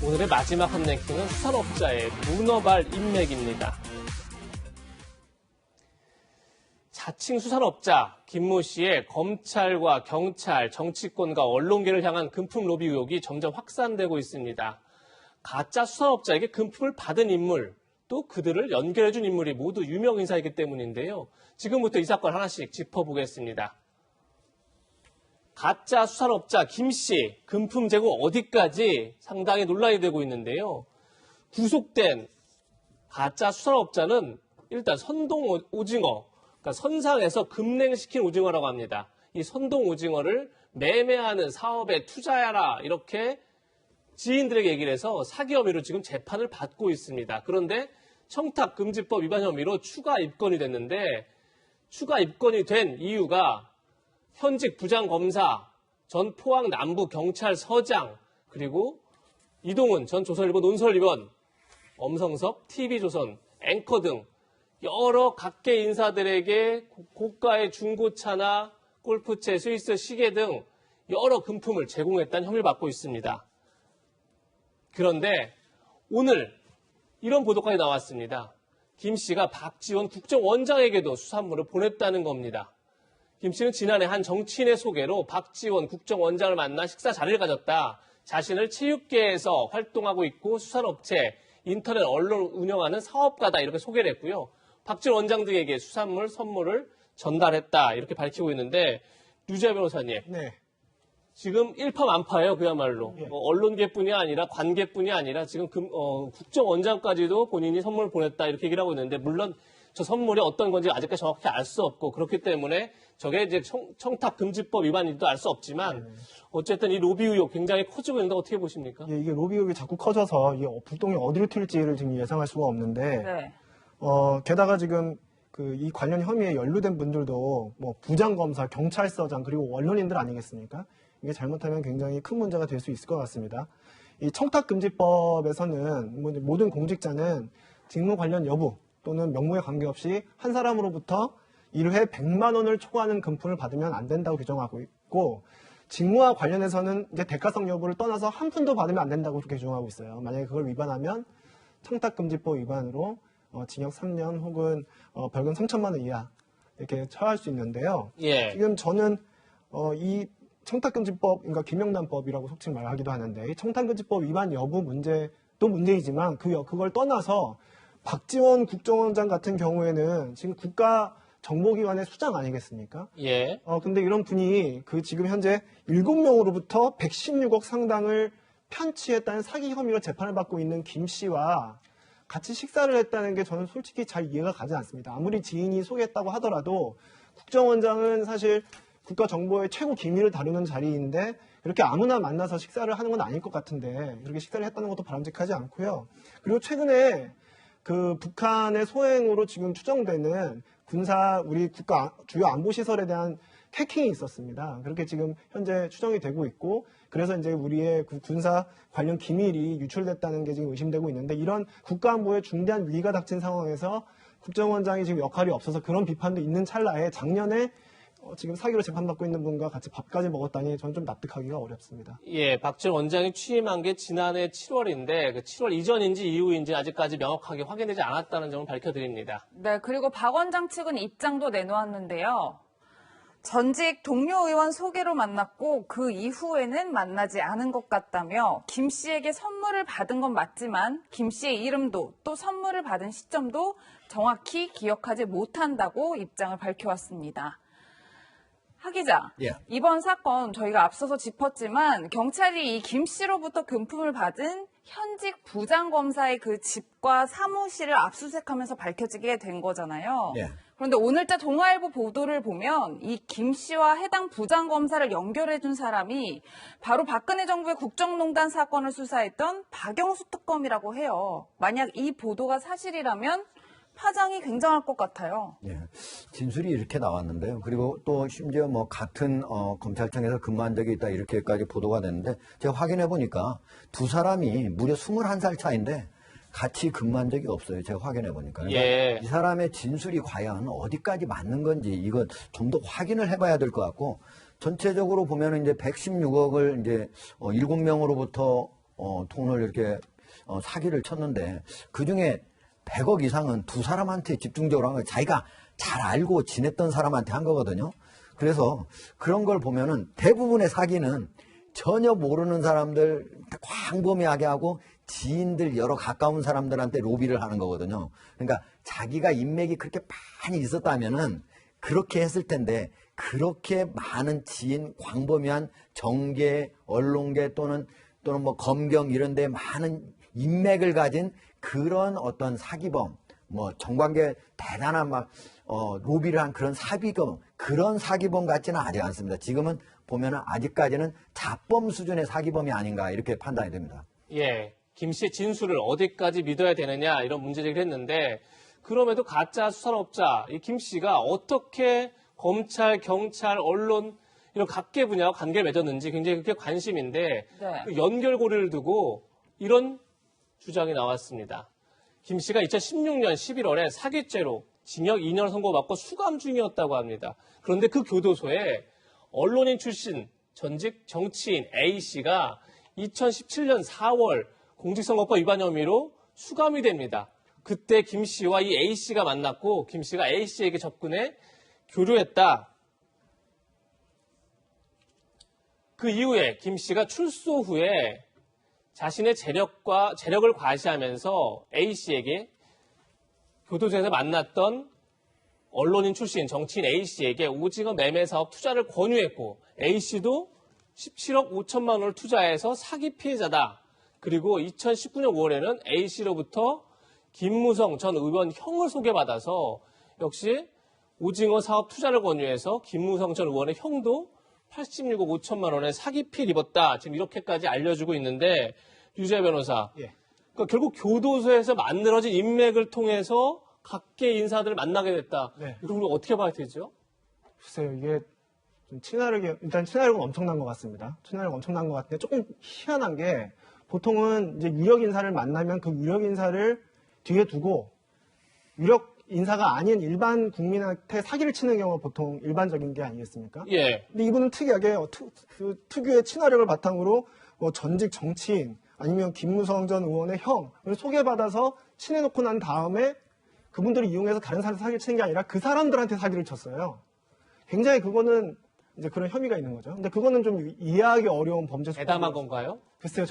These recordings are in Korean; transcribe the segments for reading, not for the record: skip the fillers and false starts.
오늘의 마지막 한 랭킹은 수산업자의 문어발 인맥입니다. 자칭 수산업자 김모 씨의 검찰과 경찰, 정치권과 언론계를 향한 금품 로비 의혹이 점점 확산되고 있습니다. 가짜 수산업자에게 금품을 받은 인물, 또 그들을 연결해준 인물이 모두 유명 인사이기 때문인데요. 지금부터 이 사건 하나씩 짚어보겠습니다. 가짜 수산업자 김 씨, 금품 제공 어디까지 상당히 논란이 되고 있는데요. 구속된 가짜 수산업자는 일단 선동 오징어, 그러니까 선상에서 급냉시킨 오징어라고 합니다. 이 선동 오징어를 매매하는 사업에 투자해라 이렇게 지인들에게 얘기를 해서 사기 혐의로 지금 재판을 받고 있습니다. 그런데 청탁금지법 위반 혐의로 추가 입건이 됐는데 추가 입건이 된 이유가 현직 부장검사, 전 포항 남부경찰서장, 그리고 이동훈 전 조선일보 논설위원, 엄성석, TV조선, 앵커 등 여러 각계 인사들에게 고가의 중고차나 골프채, 스위스 시계 등 여러 금품을 제공했다는 혐의를 받고 있습니다. 그런데 오늘 이런 보도까지 나왔습니다. 김 씨가 박지원 국정원장에게도 수산물을 보냈다는 겁니다. 김 씨는 지난해 한 정치인의 소개로 박지원 국정원장을 만나 식사 자리를 가졌다. 자신을 체육계에서 활동하고 있고 수산업체, 인터넷 언론을 운영하는 사업가다 이렇게 소개를 했고요. 박지원 원장 등에게 수산물 선물을 전달했다 이렇게 밝히고 있는데 유재 변호사님. 네. 지금 일파만파예요, 그야말로. 예. 언론계뿐이 아니라 관계뿐이 아니라 지금 국정원장까지도 본인이 선물을 보냈다 이렇게 얘기를 하고 있는데 물론 저 선물이 어떤 건지 아직까지 정확히 알 수 없고 그렇기 때문에 저게 이제 청탁금지법 위반인지도 알 수 없지만 어쨌든 이 로비 의혹 굉장히 커지고 있는데 어떻게 보십니까? 예, 이게 로비 의혹이 자꾸 커져서 이게 불똥이 어디로 튈지를 지금 예상할 수가 없는데 네. 게다가 지금 이 관련 혐의에 연루된 분들도 뭐 부장검사, 경찰서장 그리고 언론인들 아니겠습니까? 이게 잘못하면 굉장히 큰 문제가 될 수 있을 것 같습니다. 이 청탁금지법에서는 모든 공직자는 직무 관련 여부 또는 명무에 관계없이 한 사람으로부터 1회 100만 원을 초과하는 금품을 받으면 안 된다고 규정하고 있고 직무와 관련해서는 이제 대가성 여부를 떠나서 한 푼도 받으면 안 된다고 그렇게 규정하고 있어요. 만약에 그걸 위반하면 청탁금지법 위반으로 징역 3년 혹은 벌금 3천만 원 이하 이렇게 처할 수 있는데요. 예. 지금 저는 이 청탁금지법, 그러니까 김영란법이라고 속칭 말하기도 하는데 이 청탁금지법 위반 여부 문제도 문제이지만 그걸 떠나서 박지원 국정원장 같은 경우에는 지금 국가정보기관의 수장 아니겠습니까? 예. 근데 이런 분이 지금 현재 7명으로부터 116억 상당을 편취했다는 사기 혐의로 재판을 받고 있는 김 씨와 같이 식사를 했다는 게 저는 솔직히 잘 이해가 가지 않습니다. 아무리 지인이 소개했다고 하더라도 국정원장은 사실 국가정보의 최고 기밀을 다루는 자리인데 이렇게 아무나 만나서 식사를 하는 건 아닐 것 같은데 이렇게 식사를 했다는 것도 바람직하지 않고요. 그리고 최근에 북한의 소행으로 지금 추정되는 우리 국가 주요 안보시설에 대한 해킹이 있었습니다. 그렇게 지금 현재 추정이 되고 있고 그래서 이제 우리의 군사 관련 기밀이 유출됐다는 게 지금 의심되고 있는데 이런 국가안보에 중대한 위기가 닥친 상황에서 국정원장이 지금 역할이 없어서 그런 비판도 있는 찰나에 작년에 지금 사기로 재판받고 있는 분과 같이 밥까지 먹었다니 저는 좀 납득하기가 어렵습니다. 예, 박지원 원장이 취임한 게 지난해 7월인데 그 7월 이전인지 이후인지 아직까지 명확하게 확인되지 않았다는 점을 밝혀드립니다. 네, 그리고 박 원장 측은 입장도 내놓았는데요. 전직 동료 의원 소개로 만났고 그 이후에는 만나지 않은 것 같다며 김 씨에게 선물을 받은 건 맞지만 김 씨의 이름도 또 선물을 받은 시점도 정확히 기억하지 못한다고 입장을 밝혀왔습니다. 하 기자, 예. 이번 사건 저희가 앞서서 짚었지만 경찰이 이 김 씨로부터 금품을 받은 현직 부장검사의 그 집과 사무실을 압수수색하면서 밝혀지게 된 거잖아요. 예. 그런데 오늘자 동아일보 보도를 보면 이 김 씨와 해당 부장검사를 연결해준 사람이 바로 박근혜 정부의 국정농단 사건을 수사했던 박영수 특검이라고 해요. 만약 이 보도가 사실이라면 파장이 굉장할 것 같아요. 예. 진술이 이렇게 나왔는데요. 그리고 또 심지어 뭐 같은 검찰청에서 근무한 적이 있다 이렇게까지 보도가 됐는데 제가 확인해 보니까 두 사람이 무려 21살 차인데 같이 근무한 적이 없어요. 제가 확인해 보니까. 그러니까 예. 이 사람의 진술이 과연 어디까지 맞는 건지 이건 좀 더 확인을 해봐야 될 것 같고 전체적으로 보면은 이제 116억을 이제 7명으로부터 돈을 이렇게 사기를 쳤는데 그중에 100억 이상은 두 사람한테 집중적으로 한 거예요. 자기가 잘 알고 지냈던 사람한테 한 거거든요. 그래서 그런 걸 보면은 대부분의 사기는 전혀 모르는 사람들 광범위하게 하고 지인들 여러 가까운 사람들한테 로비를 하는 거거든요. 그러니까 자기가 인맥이 그렇게 많이 있었다면은 그렇게 했을 텐데 그렇게 많은 지인, 광범위한 정계, 언론계 또는 뭐 검경 이런 데 많은 인맥을 가진 그런 어떤 사기범, 뭐 정관계 대단한 막 로비를 한 그런 사기범, 그런 사기범 같지는 아직 않습니다. 지금은 보면은 아직까지는 자범 수준의 사기범이 아닌가 이렇게 판단이 됩니다. 예, 김 씨의 진술을 어디까지 믿어야 되느냐 이런 문제제기를 했는데 그럼에도 가짜 수산업자 이 김 씨가 어떻게 검찰, 경찰, 언론 이런 각계 분야와 관계를 맺었는지 굉장히 그게 관심인데 네. 그 연결고리를 두고 이런 주장이 나왔습니다. 김 씨가 2016년 11월에 사기죄로 징역 2년을 선고받고 수감 중이었다고 합니다. 그런데 그 교도소에 언론인 출신 전직 정치인 A씨가 2017년 4월 공직선거법 위반 혐의로 수감이 됩니다. 그때 김 씨와 이 A씨가 만났고 김 씨가 A씨에게 접근해 교류했다. 그 이후에 김 씨가 출소 후에 자신의 재력을 과시하면서 A씨에게 교도소에서 만났던 언론인 출신 정치인 A씨에게 오징어 매매 사업 투자를 권유했고 A씨도 17억 5천만 원을 투자해서 사기 피해자다. 그리고 2019년 5월에는 A씨로부터 김무성 전 의원 형을 소개받아서 역시 오징어 사업 투자를 권유해서 김무성 전 의원의 형도 86억 5천만 원의 사기 피해를 입었다. 지금 이렇게까지 알려주고 있는데 유재 변호사. 예. 그러니까 결국 교도소에서 만들어진 인맥을 통해서 각계 인사들을 만나게 됐다. 네. 이걸 우리가 어떻게 봐야 되죠? 글쎄요, 이게 좀 일단 친화력은 엄청난 것 같습니다. 친화력 엄청난 것 같은데 조금 희한한 게 보통은 이제 유력 인사를 만나면 그 유력 인사를 뒤에 두고 유력 인사가 아닌 일반 국민한테 사기를 치는 경우가 보통 일반적인 게 아니겠습니까? 예. 근데 이분은 특이하게 그 특유의 친화력을 바탕으로 뭐 전직 정치인 아니면 김무성 전 의원의 형을 소개받아서 친해놓고 난 다음에 그분들을 이용해서 다른 사람한테 사기를 치는 게 아니라 그 사람들한테 사기를 쳤어요. 굉장히 그거는 이제 그런 혐의가 있는 거죠. 근데 그거는 좀 이해하기 어려운 범죄 수법. 대담한 건가요? 글쎄요,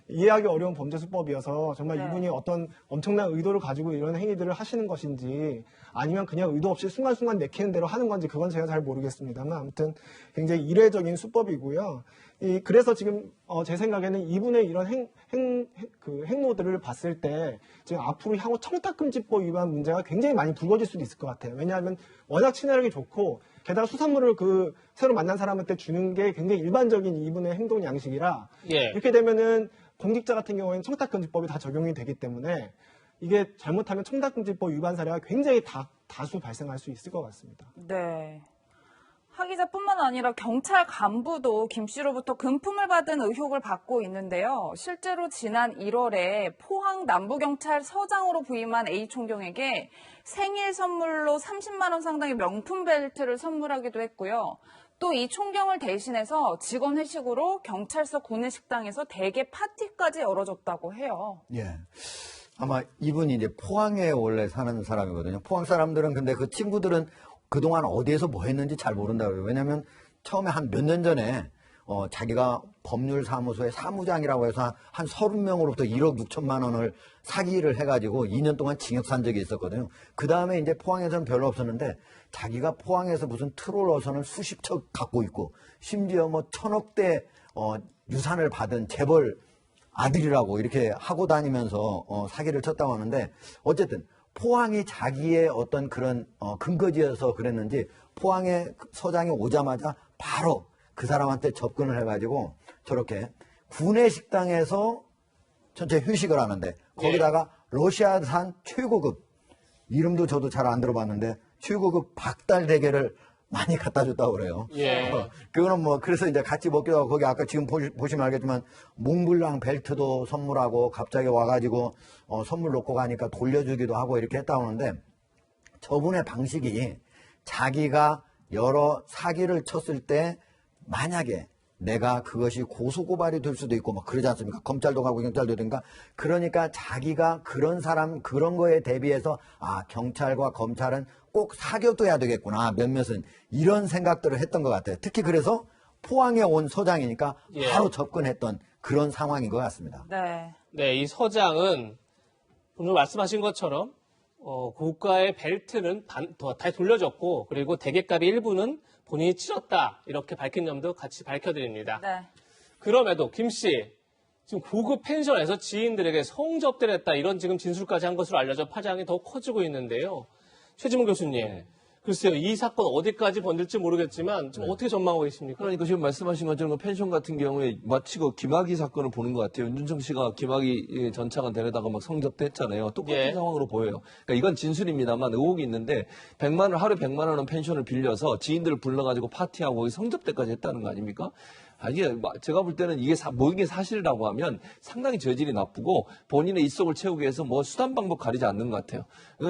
이해하기 어려운 범죄 수법이어서 정말 네. 이분이 어떤 엄청난 의도를 가지고 이런 행위들을 하시는 것인지 아니면 그냥 의도 없이 순간순간 내키는 대로 하는 건지 그건 제가 잘 모르겠습니다만 아무튼 굉장히 이례적인 수법이고요. 그래서 지금 제 생각에는 이분의 이런 행로들을 봤을 때 지금 앞으로 향후 청탁금지법 위반 문제가 굉장히 많이 불거질 수도 있을 것 같아요. 왜냐하면 워낙 친화력이 좋고 게다가 수산물을 그 새로 만난 사람한테 주는 게 굉장히 일반적인 이분의 행동 양식이라 예. 이렇게 되면은 공직자 같은 경우에는 청탁금지법이 다 적용이 되기 때문에 이게 잘못하면 청탁금지법 위반 사례가 굉장히 다수 발생할 수 있을 것 같습니다. 네. 하기자뿐만 아니라 경찰 간부도 김 씨로부터 금품을 받은 의혹을 받고 있는데요. 실제로 지난 1월에 포항 남부경찰서장으로 부임한 A 총경에게 생일 선물로 30만 원 상당의 명품 벨트를 선물하기도 했고요. 또 이 총경을 대신해서 직원 회식으로 경찰서 구내식당에서 대게 파티까지 열어줬다고 해요. 예. 아마 이분이 이제 포항에 원래 사는 사람이거든요. 포항 사람들은 근데 그 친구들은 그동안 어디에서 뭐 했는지 잘 모른다고 해요. 왜냐면 처음에 한 몇 년 전에 자기가 법률사무소의 사무장이라고 해서 한 30명으로부터 1억 6천만 원을 사기를 해가지고 2년 동안 징역 산 적이 있었거든요. 그 다음에 이제 포항에서는 별로 없었는데 자기가 포항에서 무슨 트롤 어선을 수십 척 갖고 있고 심지어 뭐 1,000억대 유산을 받은 재벌 아들이라고 이렇게 하고 다니면서 사기를 쳤다고 하는데 어쨌든 포항이 자기의 어떤 그런 근거지여서 그랬는지 포항에 서장이 오자마자 바로 그 사람한테 접근을 해가지고 저렇게 구내식당에서 전체 휴식을 하는데 거기다가 러시아산 최고급 이름도 저도 잘 안 들어봤는데 최고급 박달 대게를 많이 갖다 줬다고 그래요. 예. 그거는 뭐 그래서 이제 같이 먹기도 하고 거기 아까 지금 보시면 알겠지만 몽블랑 벨트도 선물하고 갑자기 와가지고 선물 놓고 가니까 돌려주기도 하고 이렇게 했다고 하는데 저분의 방식이 자기가 여러 사기를 쳤을 때 만약에 내가 그것이 고소고발이 될 수도 있고 막 그러지 않습니까? 검찰도 가고 경찰도 된가? 그러니까 자기가 그런 사람, 그런 거에 대비해서 아, 경찰과 검찰은 꼭 사귀어둬야 되겠구나. 몇몇은 이런 생각들을 했던 것 같아요. 특히 그래서 포항에 온 서장이니까 예. 바로 접근했던 그런 상황인 것 같습니다. 네. 네, 이 서장은 오늘 말씀하신 것처럼 고가의 벨트는 다시 돌려줬고 그리고 대게값의 일부는 본인이 치렀다 이렇게 밝힌 점도 같이 밝혀드립니다. 네. 그럼에도 김 씨 지금 고급 펜션에서 지인들에게 성접대를 했다 이런 지금 진술까지 한 것으로 알려져 파장이 더 커지고 있는데요. 최지문 교수님, 글쎄요 이 사건 어디까지 번질지 모르겠지만 지금 어떻게 전망하고 계십니까? 그러니까 지금 말씀하신 것처럼 그 펜션 같은 경우에 마치 그 김학의 사건을 보는 것 같아요. 윤준청 씨가 김학의 전 차관 데려다가 막 성접대했잖아요. 똑같은 예. 상황으로 보여요. 그러니까 이건 진술입니다만 의혹이 있는데 하루에 100만 원은 펜션을 빌려서 지인들을 불러가지고 파티하고 거기 성접대까지 했다는 거 아닙니까? 아니, 제가 볼 때는 이게 모든 게 사실이라고 하면 상당히 저질이 나쁘고 본인의 입속을 채우기 위해서 뭐 수단 방법 가리지 않는 것 같아요.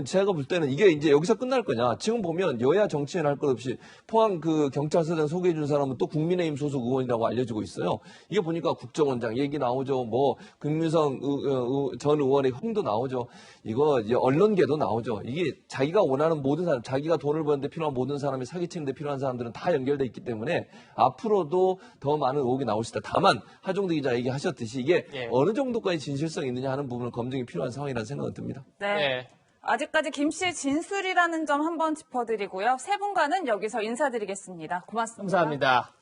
제가 볼 때는 이게 이제 여기서 끝날 거냐. 지금 보면 여야 정치인 할 것 없이 포항 그 경찰서장 소개해 준 사람은 또 국민의힘 소속 의원이라고 알려지고 있어요. 이게 보니까 국정원장 얘기 나오죠. 뭐 김유성 전 의원의 형도 나오죠. 이거 이제 언론계도 나오죠. 이게 자기가 원하는 모든 사람, 자기가 돈을 버는데 필요한 모든 사람이 사기치는데 필요한 사람들은 다 연결돼 있기 때문에 앞으로도 더 많은 의혹이 나올 수 있다. 다만 하종대 기자 얘기하셨듯이 이게 예. 어느 정도까지 진실성이 있느냐 하는 부분은 검증이 필요한 상황이라는 생각은 듭니다. 네. 네. 아직까지 김 씨의 진술이라는 점 한번 짚어드리고요. 세 분과는 여기서 인사드리겠습니다. 고맙습니다. 감사합니다.